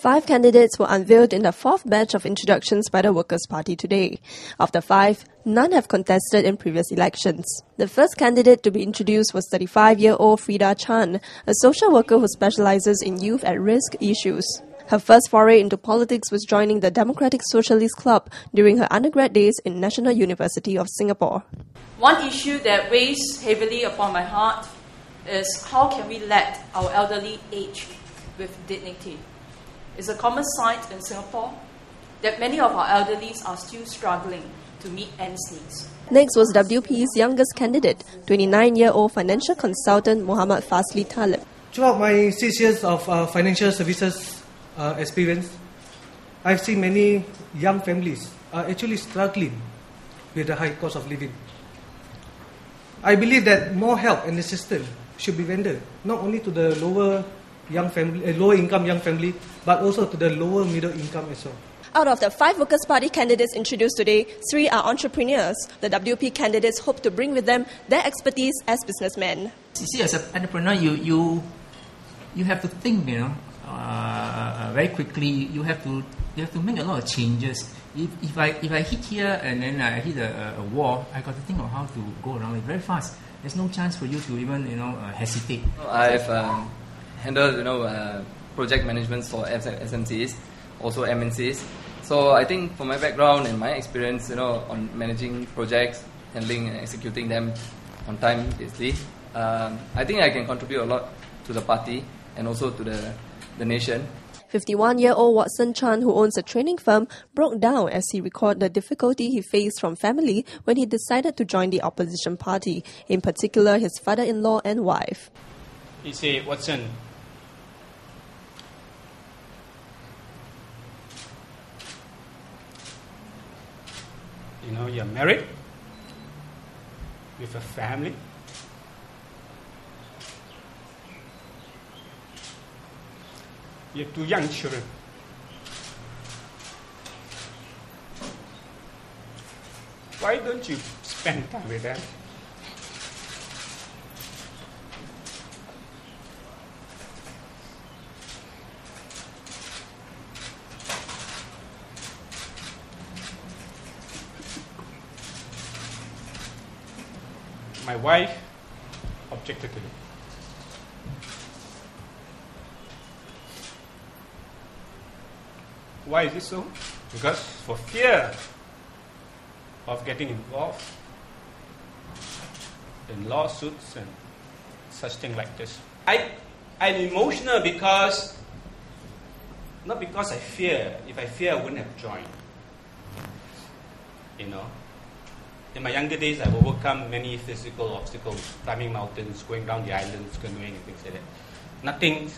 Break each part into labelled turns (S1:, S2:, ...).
S1: 5 candidates were unveiled in the 4th batch of introductions by the Workers' Party today. Of the 5, none have contested in previous elections. The first candidate to be introduced was 35-year-old Frieda, a social worker who specializes in youth at risk issues. Her first foray into politics was joining the Democratic Socialist Club during her undergrad days in National University of Singapore.
S2: One issue that weighs heavily upon my heart is how can we let our elderly age with dignity. It's a common sight in Singapore that many of our elderlies are still struggling to meet ends meet.
S1: Next was WP's youngest candidate, 29-year-old financial consultant Mohamed Fazli Talip.
S3: Throughout my 6 years of financial services experience, I've seen many young families are actually struggling with the high cost of living. I believe that more help and assistance should be rendered, not only to the lower income young family, but also to the lower middle income as well.
S1: Out of the 5 Workers' Party candidates introduced today, 3 are entrepreneurs. The WP candidates hope to bring with them their expertise as businessmen.
S4: You see, as an entrepreneur, you have to think, very quickly. You have to make a lot of changes. If I hit here and then I hit a wall, I got to think of how to go around it very fast. There's no chance for you to even hesitate.
S5: I've handled project management for SMCs, also MNCs. So I think from my background and my experience, on managing projects, handling and executing them on time, basically, I think I can contribute a lot to the party and also to the nation.
S1: 51-year-old Watson Chan, who owns a training firm, broke down as he recalled the difficulty he faced from family when he decided to join the opposition party, in particular his father-in-law and wife.
S6: He said, Watson, you're married with a family. You have 2 young children. Why don't you spend time with them? My wife objected to it. Why is it so? Because for fear of getting involved in lawsuits and such things like this. I'm emotional because, not because I fear. If I fear, I wouldn't have joined. In my younger days, I've overcome many physical obstacles, climbing mountains, going down the islands, canoeing and things like that. Nothing,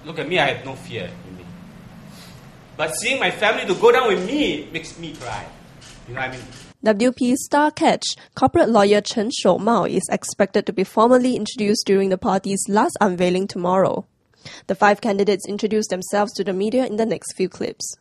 S6: look at me, I have no fear in me. But seeing my family to go down with me makes me cry. You know what I mean?
S1: WP's star catch, corporate lawyer Chen Shou-Mao, is expected to be formally introduced during the party's last unveiling tomorrow. The 5 candidates introduced themselves to the media in the next few clips.